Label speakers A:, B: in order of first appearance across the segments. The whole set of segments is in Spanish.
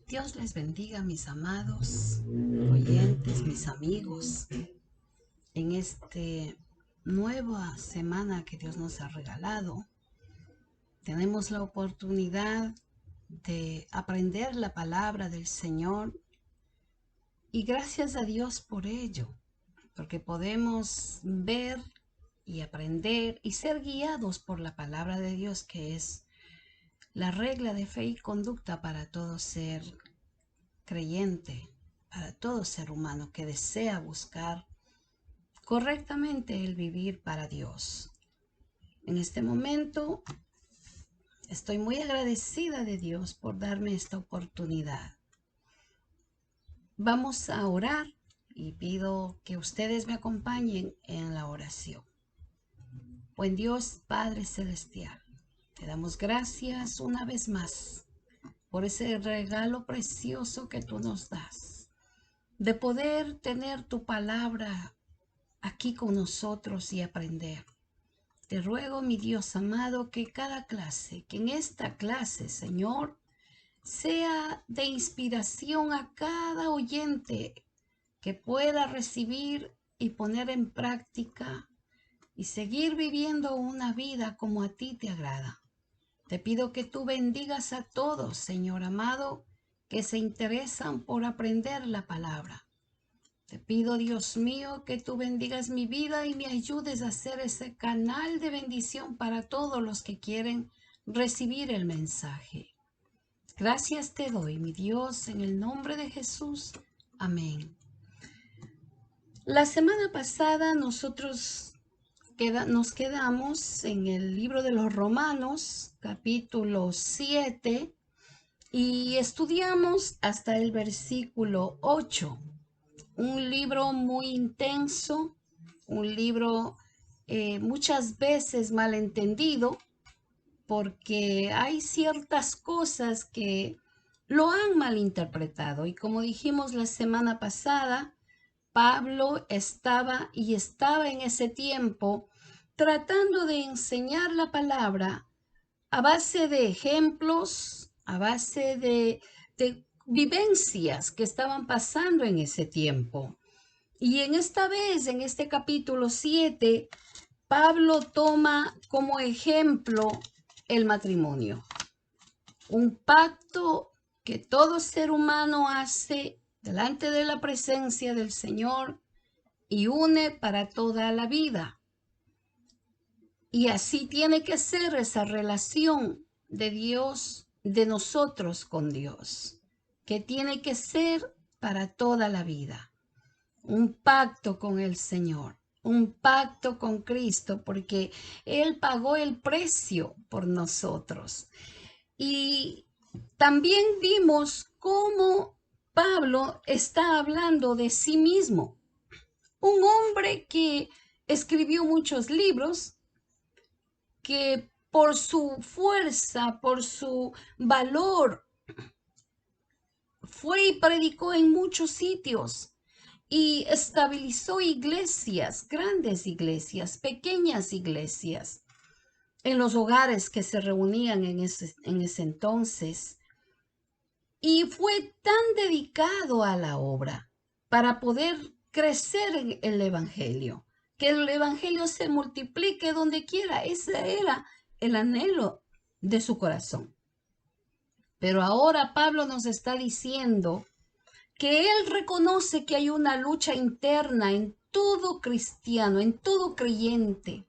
A: Dios les bendiga, mis amados oyentes, mis amigos, en esta nueva semana que Dios nos ha regalado. Tenemos la oportunidad de aprender la palabra del Señor y gracias a Dios por ello, porque podemos ver y aprender y ser guiados por la palabra de Dios, que es la regla de fe y conducta para todo ser creyente, para todo ser humano que desea buscar correctamente el vivir para Dios. En este momento estoy muy agradecida de Dios por darme esta oportunidad. Vamos a orar y pido que ustedes me acompañen en la oración. Buen Dios, Padre Celestial, te damos gracias una vez más por ese regalo precioso que tú nos das, de poder tener tu palabra aquí con nosotros y aprender. Te ruego, mi Dios amado, que que en esta clase, Señor, sea de inspiración a cada oyente que pueda recibir y poner en práctica y seguir viviendo una vida como a ti te agrada. Te pido que tú bendigas a todos, Señor amado, que se interesan por aprender la palabra. Te pido, Dios mío, que tú bendigas mi vida y me ayudes a ser ese canal de bendición para todos los que quieren recibir el mensaje. Gracias te doy, mi Dios, en el nombre de Jesús. Amén. La semana pasada nosotros nos quedamos en el libro de los Romanos, capítulo 7, y estudiamos hasta el versículo 8. Un libro muy intenso, un libro muchas veces malentendido, porque hay ciertas cosas que lo han malinterpretado. Y como dijimos la semana pasada, Pablo estaba en ese tiempo tratando de enseñar la palabra a base de ejemplos, a base de vivencias que estaban pasando en ese tiempo. Y en esta vez, en este capítulo 7, Pablo toma como ejemplo el matrimonio, un pacto que todo ser humano hace delante de la presencia del Señor y une para toda la vida. Y así tiene que ser esa relación de Dios, de nosotros con Dios, que tiene que ser para toda la vida. Un pacto con el Señor, un pacto con Cristo, porque Él pagó el precio por nosotros. Y también vimos cómo Pablo está hablando de sí mismo. Un hombre que escribió muchos libros, que por su fuerza, por su valor, fue y predicó en muchos sitios y estabilizó iglesias, grandes iglesias, pequeñas iglesias, en los hogares que se reunían en ese entonces. Y fue tan dedicado a la obra para poder crecer en el Evangelio, que el Evangelio se multiplique donde quiera. Ese era el anhelo de su corazón. Pero ahora Pablo nos está diciendo que él reconoce que hay una lucha interna en todo cristiano, en todo creyente.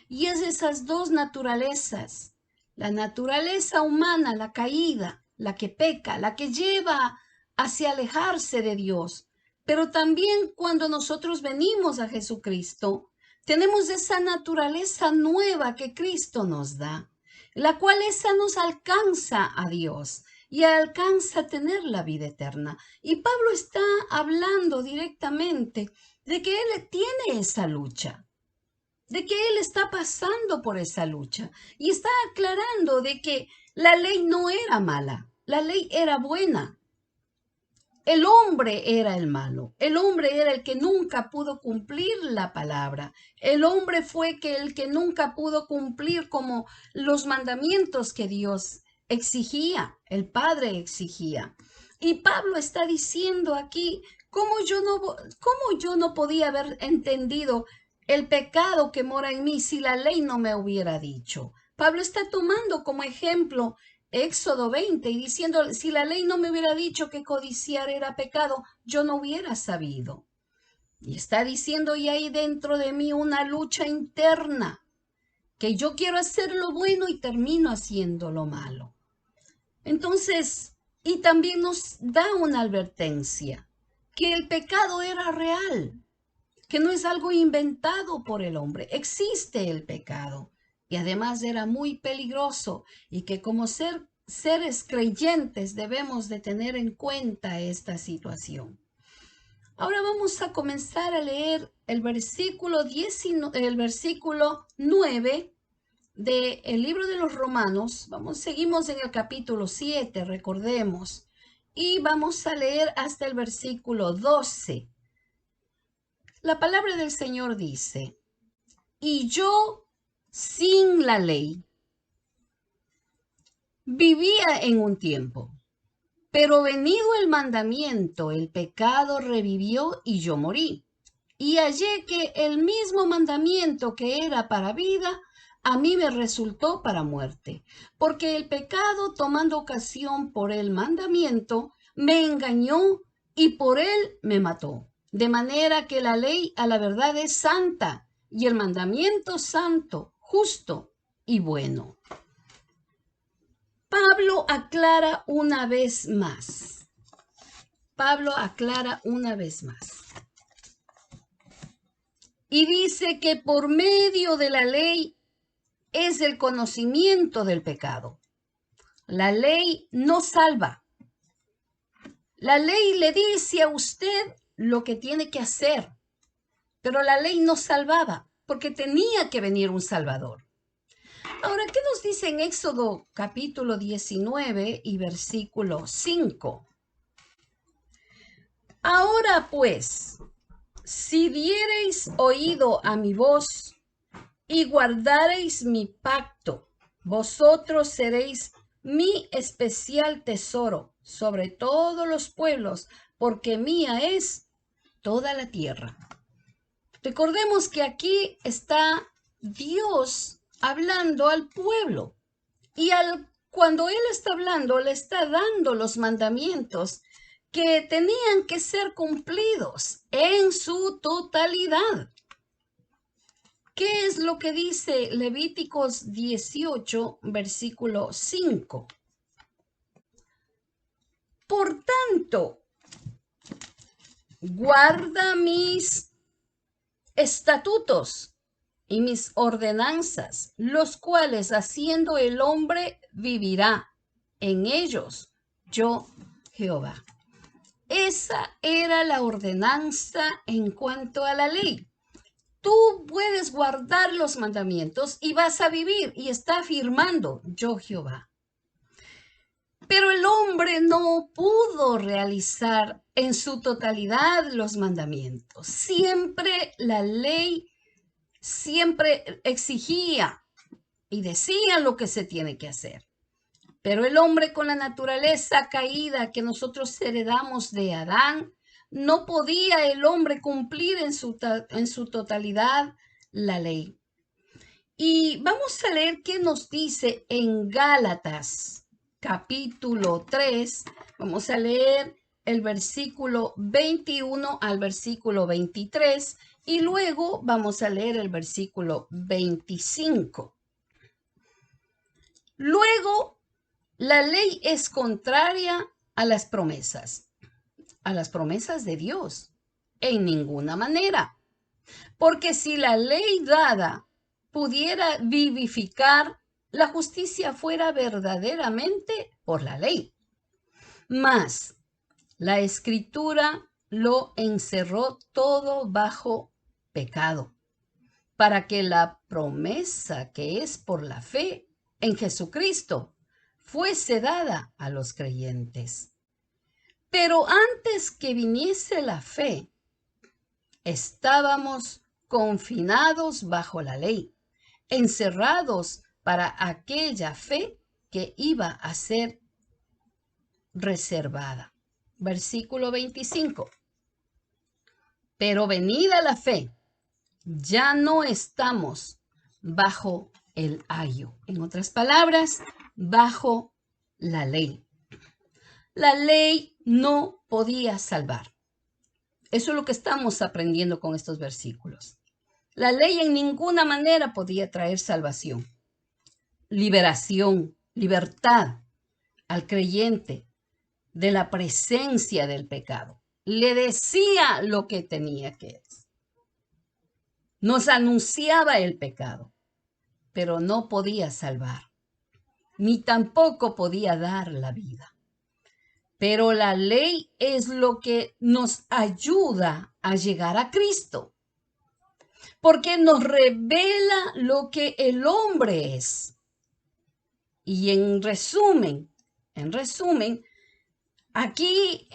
A: Y es esas dos naturalezas, la naturaleza humana, la caída, la que peca, la que lleva hacia alejarse de Dios. Pero también cuando nosotros venimos a Jesucristo, tenemos esa naturaleza nueva que Cristo nos da, la cual esa nos alcanza a Dios y alcanza a tener la vida eterna. Y Pablo está hablando directamente de que él tiene esa lucha, de que él está pasando por esa lucha y está aclarando de que la ley no era mala, la ley era buena. El hombre era el malo, el hombre era el que nunca pudo cumplir la palabra, el hombre fue el que nunca pudo cumplir como los mandamientos que Dios exigía, el Padre exigía. Y Pablo está diciendo aquí, ¿cómo yo no podía haber entendido el pecado que mora en mí si la ley no me hubiera dicho? Pablo está tomando como ejemplo Éxodo 20 y diciendo, si la ley no me hubiera dicho que codiciar era pecado, yo no hubiera sabido. Y está diciendo, y hay dentro de mí una lucha interna, que yo quiero hacer lo bueno y termino haciendo lo malo. Entonces, y también nos da una advertencia, que el pecado era real, que no es algo inventado por el hombre, existe el pecado y además era muy peligroso y que como seres creyentes debemos de tener en cuenta esta situación. Ahora vamos a comenzar a leer el versículo 9 del libro de los Romanos. Seguimos en el capítulo 7, recordemos, y vamos a leer hasta el versículo 12. La palabra del Señor dice, y yo sin la ley vivía en un tiempo, pero venido el mandamiento, el pecado revivió y yo morí. Y hallé que el mismo mandamiento que era para vida, a mí me resultó para muerte, porque el pecado, tomando ocasión por el mandamiento, me engañó y por él me mató. De manera que la ley a la verdad es santa y el mandamiento santo, justo y bueno. Pablo aclara una vez más. Y dice que por medio de la ley es el conocimiento del pecado. La ley no salva. La ley le dice a usted lo que tiene que hacer, pero la ley no salvaba porque tenía que venir un Salvador. Ahora, ¿qué nos dice en Éxodo capítulo 19 y versículo 5? Ahora pues, si diereis oído a mi voz y guardareis mi pacto, vosotros seréis mi especial tesoro sobre todos los pueblos, porque mía es toda la tierra. Recordemos que aquí está Dios hablando al pueblo y cuando Él está hablando, le está dando los mandamientos que tenían que ser cumplidos en su totalidad. ¿Qué es lo que dice Levíticos 18, versículo 5? Por tanto, guarda mis estatutos y mis ordenanzas, los cuales haciendo el hombre vivirá en ellos, yo Jehová. Esa era la ordenanza en cuanto a la ley. Tú puedes guardar los mandamientos y vas a vivir, y está afirmando, yo Jehová. Pero el hombre no pudo realizar en su totalidad los mandamientos. Siempre la ley, siempre exigía y decía lo que se tiene que hacer. Pero el hombre con la naturaleza caída que nosotros heredamos de Adán, no podía el hombre cumplir en su totalidad la ley. Y vamos a leer qué nos dice en Gálatas, capítulo 3. Vamos a leer el versículo 21 al versículo 23 y luego vamos a leer el versículo 25. Luego, la ley es contraria a las promesas de Dios, en ninguna manera. Porque si la ley dada pudiera vivificar, la justicia fuera verdaderamente por la ley. Mas la Escritura lo encerró todo bajo pecado, para que la promesa que es por la fe en Jesucristo fuese dada a los creyentes. Pero antes que viniese la fe, estábamos confinados bajo la ley, encerrados para aquella fe que iba a ser reservada. versículo 25. Pero venida la fe, ya no estamos bajo el ayo. En otras palabras, bajo la ley. La ley no podía salvar. Eso es lo que estamos aprendiendo con estos versículos. La ley en ninguna manera podía traer salvación, liberación, libertad al creyente de la presencia del pecado. Le decía lo que tenía que hacer. Nos anunciaba el pecado, pero no podía salvar, ni tampoco podía dar la vida. Pero la ley es lo que nos ayuda a llegar a Cristo, porque nos revela lo que el hombre es. Y en resumen, aquí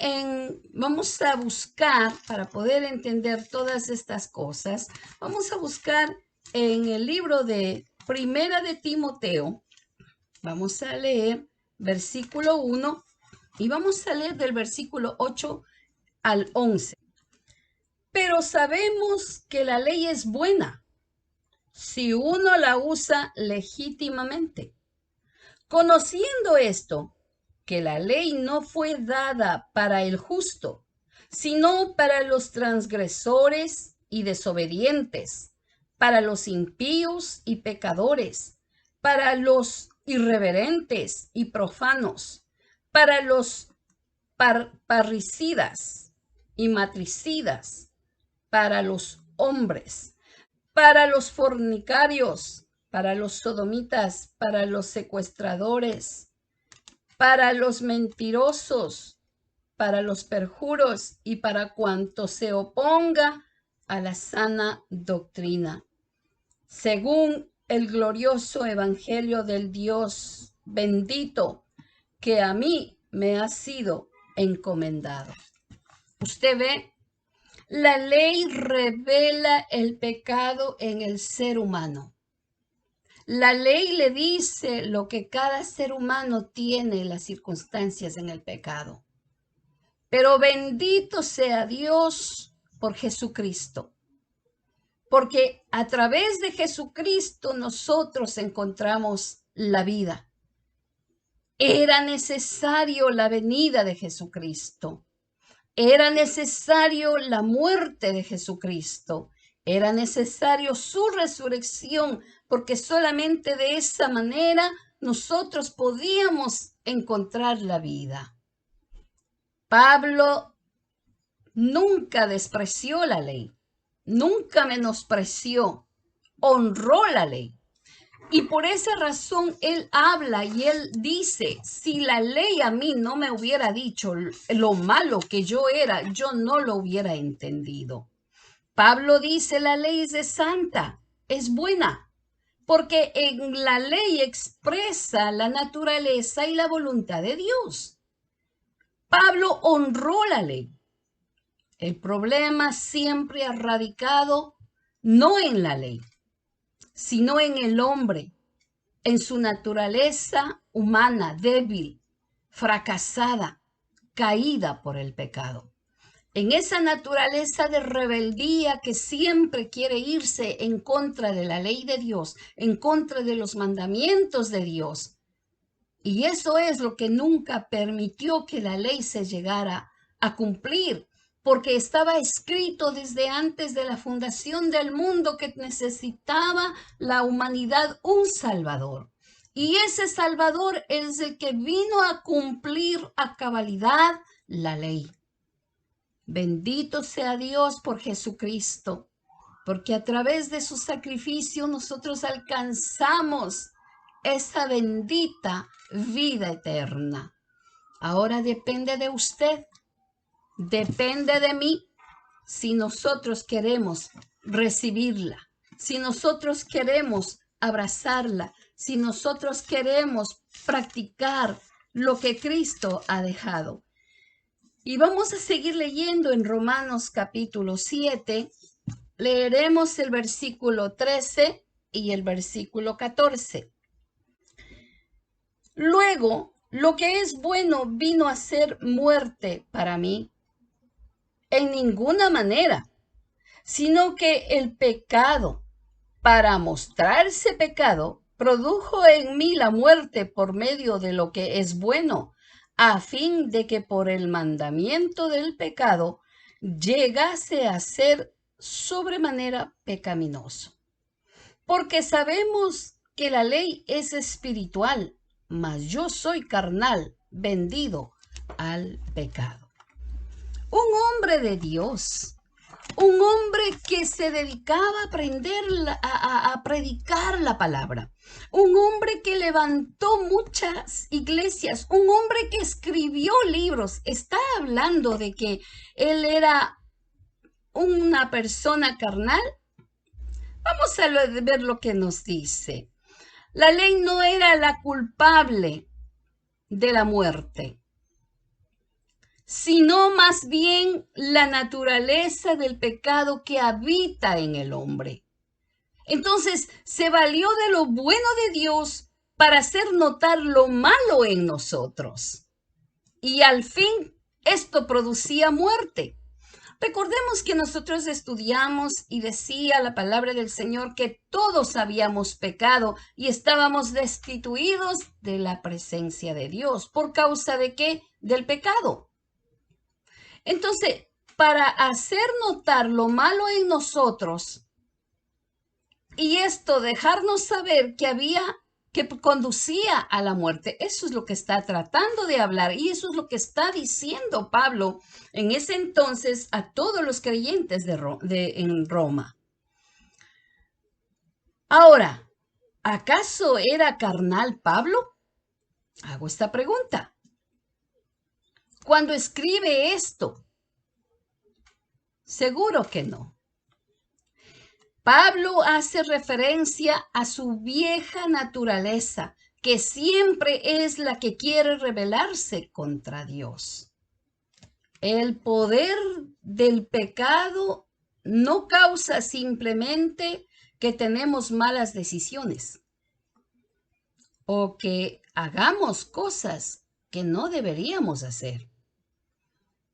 A: vamos a buscar, para poder entender todas estas cosas, vamos a buscar en el libro de Primera de Timoteo, vamos a leer versículo 1 y vamos a leer del versículo 8 al 11. Pero sabemos que la ley es buena si uno la usa legítimamente. Conociendo esto, que la ley no fue dada para el justo, sino para los transgresores y desobedientes, para los impíos y pecadores, para los irreverentes y profanos, para los parricidas y matricidas, para los hombres, para los fornicarios, para los sodomitas, para los secuestradores, para los mentirosos, para los perjuros y para cuanto se oponga a la sana doctrina, según el glorioso evangelio del Dios bendito que a mí me ha sido encomendado. Usted ve, la ley revela el pecado en el ser humano. La ley le dice lo que cada ser humano tiene, las circunstancias en el pecado. Pero bendito sea Dios por Jesucristo, porque a través de Jesucristo nosotros encontramos la vida. Era necesario la venida de Jesucristo. Era necesario la muerte de Jesucristo. Era necesario su resurrección, porque solamente de esa manera nosotros podíamos encontrar la vida. Pablo nunca despreció la ley, nunca menospreció, honró la ley. Y por esa razón él habla y él dice, si la ley a mí no me hubiera dicho lo malo que yo era, yo no lo hubiera entendido. Pablo dice, la ley es santa, es buena, porque en la ley expresa la naturaleza y la voluntad de Dios. Pablo honró la ley. El problema siempre ha radicado no en la ley, sino en el hombre, en su naturaleza humana, débil, fracasada, caída por el pecado. En esa naturaleza de rebeldía que siempre quiere irse en contra de la ley de Dios, en contra de los mandamientos de Dios. Y eso es lo que nunca permitió que la ley se llegara a cumplir, porque estaba escrito desde antes de la fundación del mundo que necesitaba la humanidad un Salvador. Y ese Salvador es el que vino a cumplir a cabalidad la ley. Bendito sea Dios por Jesucristo, porque a través de su sacrificio nosotros alcanzamos esa bendita vida eterna. Ahora depende de usted. Depende de mí si nosotros queremos recibirla, si nosotros queremos abrazarla, si nosotros queremos practicar lo que Cristo ha dejado. Y vamos a seguir leyendo en Romanos capítulo 7. Leeremos el versículo 13 y el versículo 14. Luego, lo que es bueno vino a ser muerte para mí. En ninguna manera, sino que el pecado, para mostrarse pecado, produjo en mí la muerte por medio de lo que es bueno, a fin de que por el mandamiento del pecado llegase a ser sobremanera pecaminoso. Porque sabemos que la ley es espiritual, mas yo soy carnal, vendido al pecado. Un hombre de Dios, un hombre que se dedicaba a aprender, a predicar la palabra, un hombre que levantó muchas iglesias, un hombre que escribió libros. Está hablando de que él era una persona carnal. Vamos a ver lo que nos dice. La ley no era la culpable de la muerte, sino más bien la naturaleza del pecado que habita en el hombre. Entonces se valió de lo bueno de Dios para hacer notar lo malo en nosotros. Y al fin esto producía muerte. Recordemos que nosotros estudiamos y decía la palabra del Señor que todos habíamos pecado y estábamos destituidos de la presencia de Dios. ¿Por causa de qué? Del pecado. Entonces, para hacer notar lo malo en nosotros y esto dejarnos saber que conducía a la muerte. Eso es lo que está tratando de hablar y eso es lo que está diciendo Pablo en ese entonces a todos los creyentes en Roma. Ahora, ¿acaso era carnal Pablo? Hago esta pregunta. Cuando escribe esto, seguro que no. Pablo hace referencia a su vieja naturaleza, que siempre es la que quiere rebelarse contra Dios. El poder del pecado no causa simplemente que tenemos malas decisiones o que hagamos cosas que no deberíamos hacer.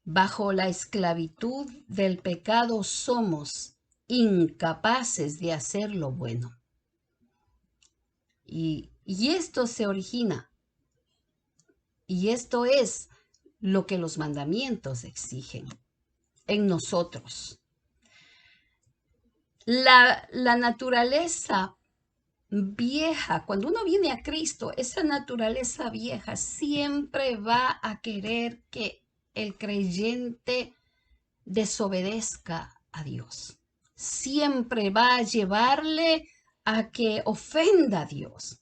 A: Bajo la esclavitud del pecado somos incapaces de hacer lo bueno. Y esto se origina. Y esto es lo que los mandamientos exigen en nosotros. La naturaleza vieja, cuando uno viene a Cristo, esa naturaleza vieja siempre va a querer que el creyente desobedezca a Dios. Siempre va a llevarle a que ofenda a Dios.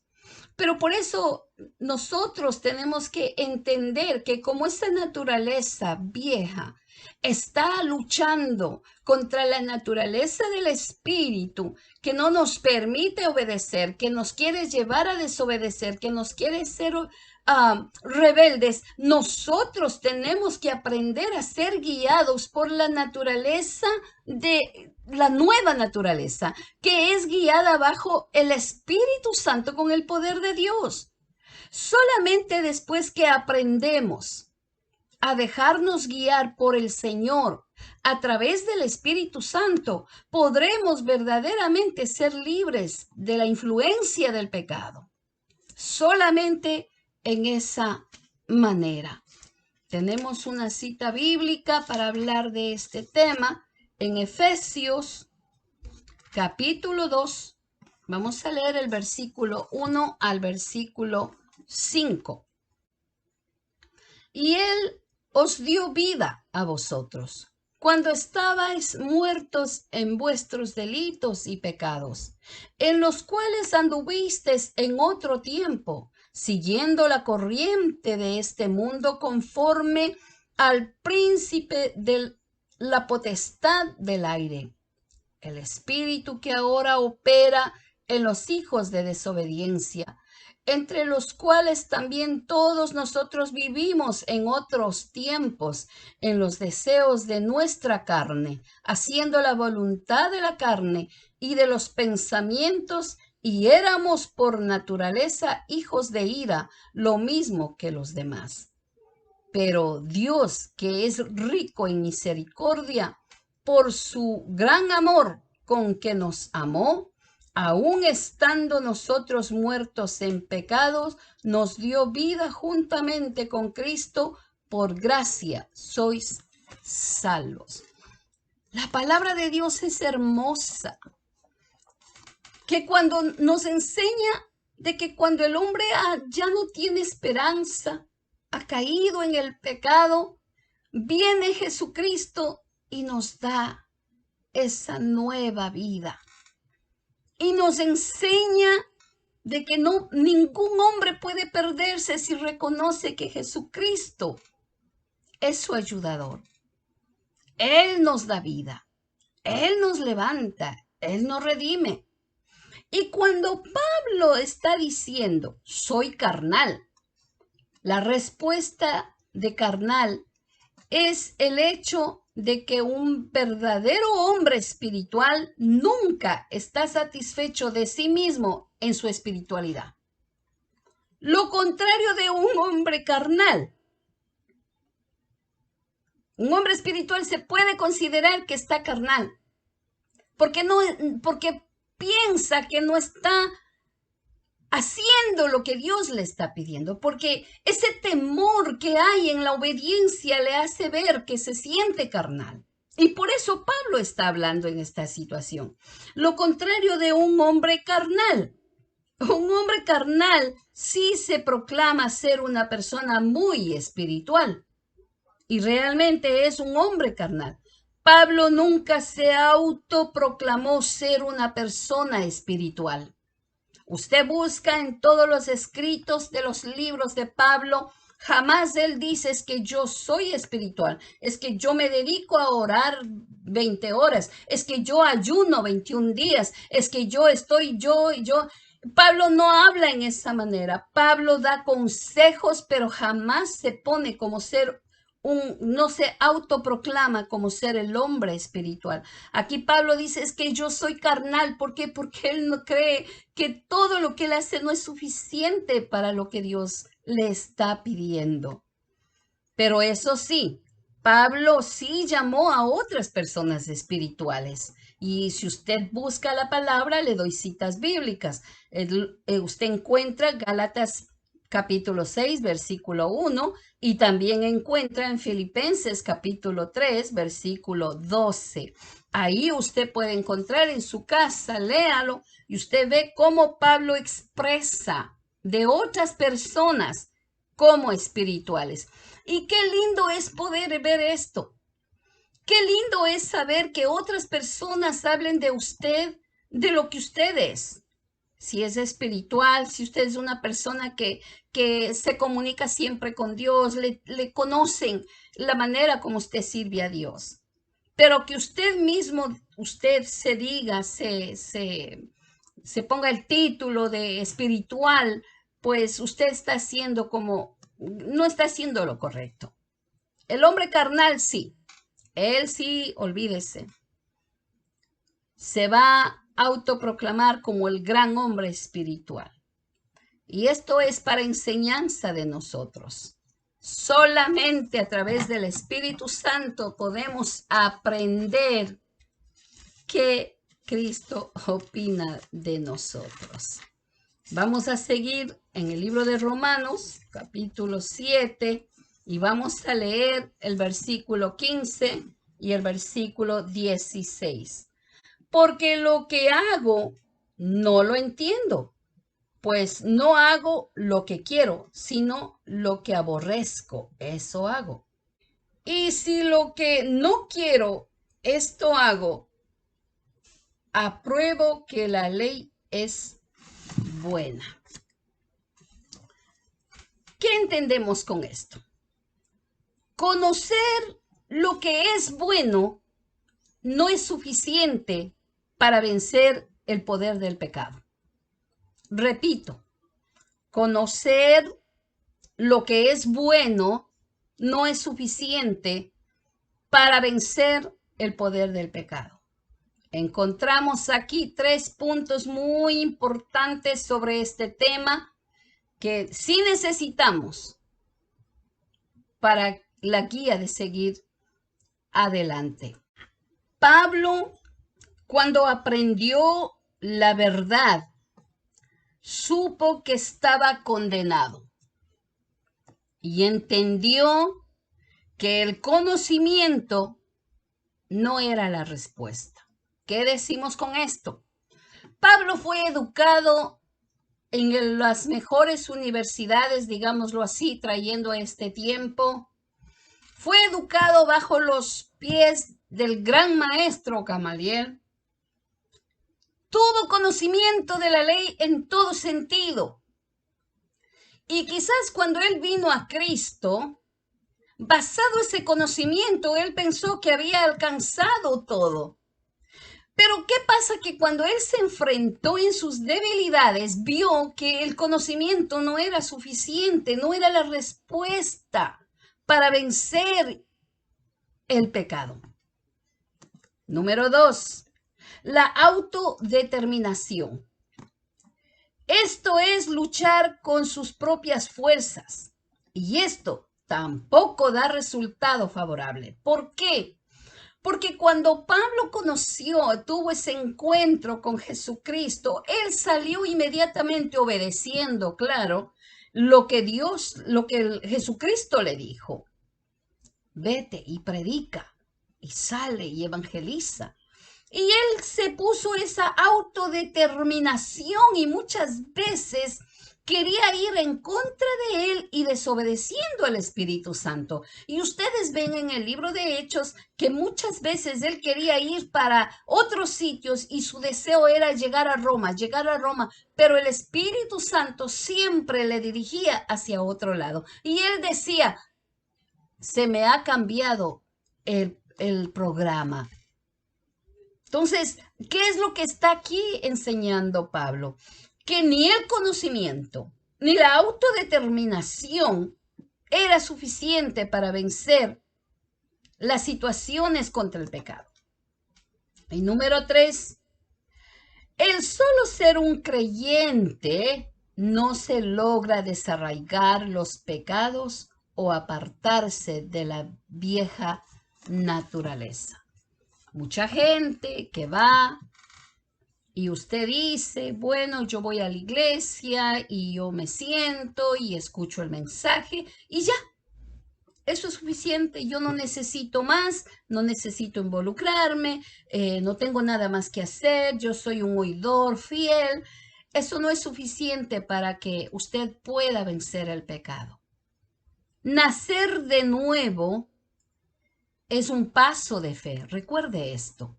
A: Pero por eso nosotros tenemos que entender que como esa naturaleza vieja está luchando contra la naturaleza del espíritu que no nos permite obedecer, que nos quiere llevar a desobedecer, que nos quiere ser rebeldes, nosotros tenemos que aprender a ser guiados por la naturaleza de la nueva naturaleza, que es guiada bajo el Espíritu Santo con el poder de Dios. Solamente después que aprendemos a dejarnos guiar por el Señor a través del Espíritu Santo, podremos verdaderamente ser libres de la influencia del pecado. Solamente en esa manera. Tenemos una cita bíblica para hablar de este tema en Efesios capítulo 2. Vamos a leer el versículo 1 al versículo 5. Y Él os dio vida a vosotros cuando estabais muertos en vuestros delitos y pecados, en los cuales anduvisteis en otro tiempo, siguiendo la corriente de este mundo conforme al príncipe de la potestad del aire, el espíritu que ahora opera en los hijos de desobediencia, entre los cuales también todos nosotros vivimos en otros tiempos, en los deseos de nuestra carne, haciendo la voluntad de la carne y de los pensamientos, y éramos por naturaleza hijos de ira, lo mismo que los demás. Pero Dios, que es rico en misericordia, por su gran amor con que nos amó, aun estando nosotros muertos en pecados, nos dio vida juntamente con Cristo. Por gracia sois salvos. La palabra de Dios es hermosa, que cuando nos enseña de que cuando el hombre ya no tiene esperanza, ha caído en el pecado, viene Jesucristo y nos da esa nueva vida. Y nos enseña de que ningún hombre puede perderse si reconoce que Jesucristo es su ayudador. Él nos da vida, Él nos levanta, Él nos redime. Y cuando Pablo está diciendo, soy carnal, la respuesta de carnal es el hecho de que un verdadero hombre espiritual nunca está satisfecho de sí mismo en su espiritualidad. Lo contrario de un hombre carnal. Un hombre espiritual se puede considerar que está carnal, porque piensa que no está haciendo lo que Dios le está pidiendo, porque ese temor que hay en la obediencia le hace ver que se siente carnal. Y por eso Pablo está hablando en esta situación. Lo contrario de un hombre carnal. Un hombre carnal sí se proclama ser una persona muy espiritual y realmente es un hombre carnal. Pablo nunca se autoproclamó ser una persona espiritual. Usted busca en todos los escritos de los libros de Pablo, jamás él dice es que yo soy espiritual, es que yo me dedico a orar 20 horas, es que yo ayuno 21 días, es que yo. Pablo no habla en esa manera. Pablo da consejos, pero jamás se pone como ser no se autoproclama como ser el hombre espiritual. Aquí Pablo dice es que yo soy carnal. ¿Por qué? Porque él no cree que todo lo que él hace no es suficiente para lo que Dios le está pidiendo. Pero eso sí, Pablo sí llamó a otras personas espirituales. Y si usted busca la palabra, le doy citas bíblicas. Usted encuentra Gálatas capítulo 6, versículo 1, y también encuentra en Filipenses capítulo 3, versículo 12. Ahí usted puede encontrar en su casa, léalo, y usted ve cómo Pablo expresa de otras personas como espirituales. Y qué lindo es poder ver esto. Qué lindo es saber que otras personas hablen de usted, de lo que usted es. Si es espiritual, si usted es una persona que se comunica siempre con Dios, le conocen la manera como usted sirve a Dios. Pero que usted mismo, usted se diga, se ponga el título de espiritual, pues usted está haciendo no está haciendo lo correcto. El hombre carnal sí, él sí, olvídese. Se va a autoproclamar como el gran hombre espiritual. Y esto es para enseñanza de nosotros. Solamente a través del Espíritu Santo podemos aprender qué Cristo opina de nosotros. Vamos a seguir en el libro de Romanos, capítulo 7, y vamos a leer el versículo 15 y el versículo 16. Porque lo que hago no lo entiendo, pues no hago lo que quiero, sino lo que aborrezco, eso hago. Y si lo que no quiero, esto hago, apruebo que la ley es buena. ¿Qué entendemos con esto? Conocer lo que es bueno no es suficiente para vencer el poder del pecado. Repito, conocer lo que es bueno no es suficiente para vencer el poder del pecado. Encontramos aquí 3 puntos muy importantes sobre este tema que sí necesitamos para la guía de seguir adelante. Pablo, cuando aprendió la verdad, supo que estaba condenado y entendió que el conocimiento no era la respuesta. ¿Qué decimos con esto? Pablo fue educado en las mejores universidades, digámoslo así, trayendo a este tiempo. Fue educado bajo los pies del gran maestro Gamaliel. Tuvo conocimiento de la ley en todo sentido. Y quizás cuando él vino a Cristo, basado ese conocimiento, él pensó que había alcanzado todo. Pero ¿qué pasa? Que cuando él se enfrentó en sus debilidades, vio que el conocimiento no era suficiente, no era la respuesta para vencer el pecado. Número 2, la autodeterminación. Esto es luchar con sus propias fuerzas. Y esto tampoco da resultado favorable. ¿Por qué? Porque cuando Pablo tuvo ese encuentro con Jesucristo, él salió inmediatamente obedeciendo, claro, lo que Jesucristo le dijo. Vete y predica, y sale y evangeliza. Y él se puso esa autodeterminación y muchas veces quería ir en contra de él y desobedeciendo al Espíritu Santo. Y ustedes ven en el libro de Hechos que muchas veces él quería ir para otros sitios y su deseo era llegar a Roma, pero el Espíritu Santo siempre le dirigía hacia otro lado. Y él decía, se me ha cambiado el programa. Entonces, ¿qué es lo que está aquí enseñando Pablo? Que ni el conocimiento ni la autodeterminación era suficiente para vencer las situaciones contra el pecado. Y número 3, el solo ser un creyente no se logra desarraigar los pecados o apartarse de la vieja naturaleza. Mucha gente que va y usted dice, bueno, yo voy a la iglesia y yo me siento y escucho el mensaje y ya, eso es suficiente, yo no necesito más, no necesito involucrarme, no tengo nada más que hacer, yo soy un oidor fiel. Eso no es suficiente para que usted pueda vencer el pecado. Nacer de nuevo es un paso de fe, recuerde esto.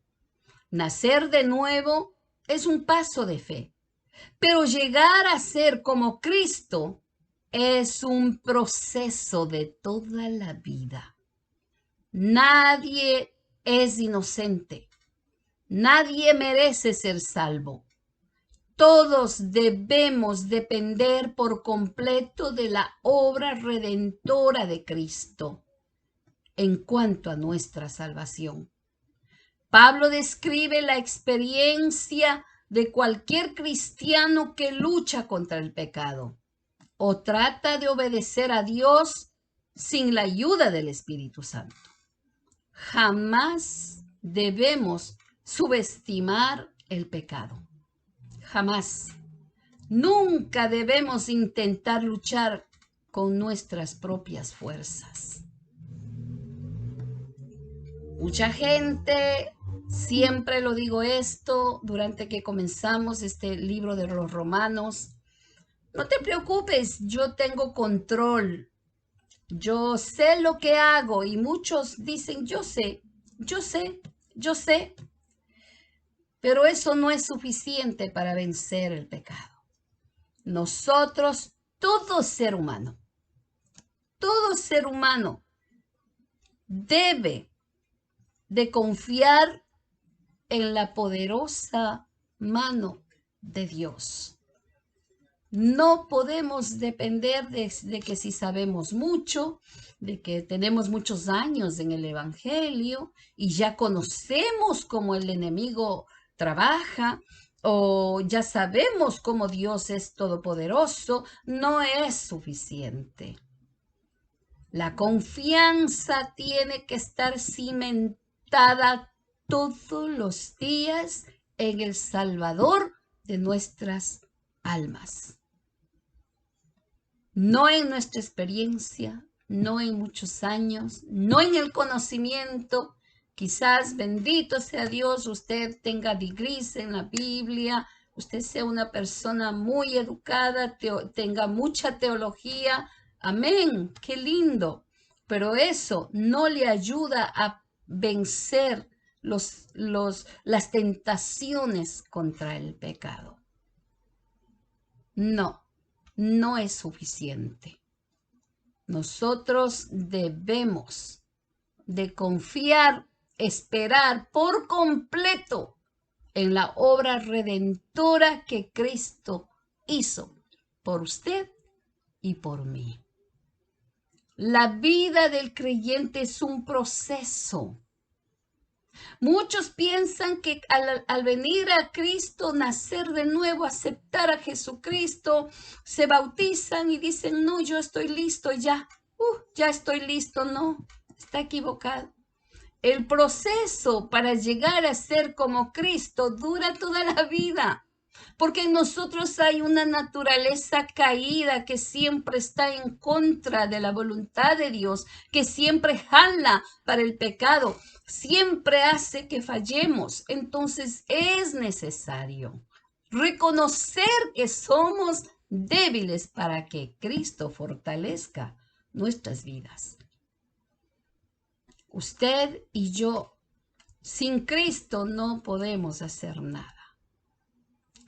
A: Nacer de nuevo es un paso de fe, pero llegar a ser como Cristo es un proceso de toda la vida. Nadie es inocente, nadie merece ser salvo. Todos debemos depender por completo de la obra redentora de Cristo en cuanto a nuestra salvación. Pablo describe la experiencia de cualquier cristiano que lucha contra el pecado o trata de obedecer a Dios sin la ayuda del Espíritu Santo. Jamás debemos subestimar el pecado. Jamás. Nunca debemos intentar luchar con nuestras propias fuerzas. Mucha gente, siempre lo digo esto, durante que comenzamos este libro de los Romanos, no te preocupes, yo tengo control, yo sé lo que hago, y muchos dicen, yo sé, pero eso no es suficiente para vencer el pecado. Nosotros, todo ser humano debe de confiar en la poderosa mano de Dios. No podemos depender de que si sabemos mucho, de que tenemos muchos años en el Evangelio y ya conocemos cómo el enemigo trabaja o ya sabemos cómo Dios es todopoderoso. No es suficiente. La confianza tiene que estar cimentada todos los días en el Salvador de nuestras almas. No en nuestra experiencia, no en muchos años, no en el conocimiento. Quizás, bendito sea Dios, usted tenga degrees en la Biblia, usted sea una persona muy educada, tenga mucha teología. Amén, qué lindo. Pero eso no le ayuda a vencer las tentaciones contra el pecado. No, no es suficiente. Nosotros debemos de confiar, esperar por completo en la obra redentora que Cristo hizo por usted y por mí. La vida del creyente es un proceso. Muchos piensan que al venir a Cristo, nacer de nuevo, aceptar a Jesucristo, se bautizan y dicen, no, yo estoy listo ya. Ya estoy listo. No, está equivocado. El proceso para llegar a ser como Cristo dura toda la vida. Porque en nosotros hay una naturaleza caída que siempre está en contra de la voluntad de Dios, que siempre jala para el pecado, siempre hace que fallemos. Entonces es necesario reconocer que somos débiles para que Cristo fortalezca nuestras vidas. Usted y yo, sin Cristo no podemos hacer nada.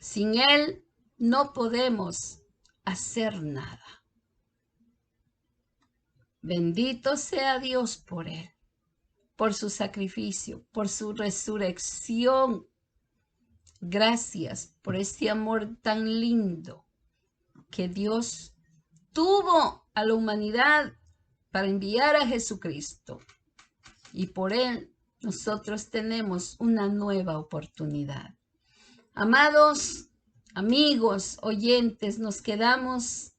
A: Sin Él no podemos hacer nada. Bendito sea Dios por Él, por su sacrificio, por su resurrección. Gracias por este amor tan lindo que Dios tuvo a la humanidad para enviar a Jesucristo. Y por Él nosotros tenemos una nueva oportunidad. Amados amigos, oyentes, nos quedamos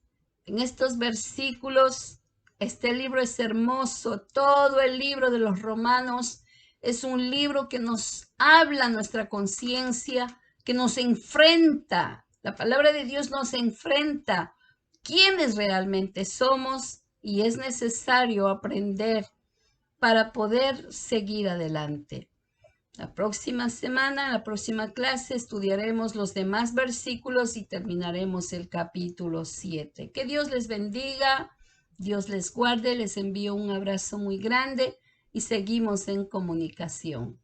A: en estos versículos. Este libro es hermoso. Todo el libro de los Romanos es un libro que nos habla nuestra conciencia, que nos enfrenta. La palabra de Dios nos enfrenta quiénes realmente somos y es necesario aprender para poder seguir adelante. La próxima semana, en la próxima clase, estudiaremos los demás versículos y terminaremos el capítulo 7. Que Dios les bendiga, Dios les guarde, les envío un abrazo muy grande y seguimos en comunicación.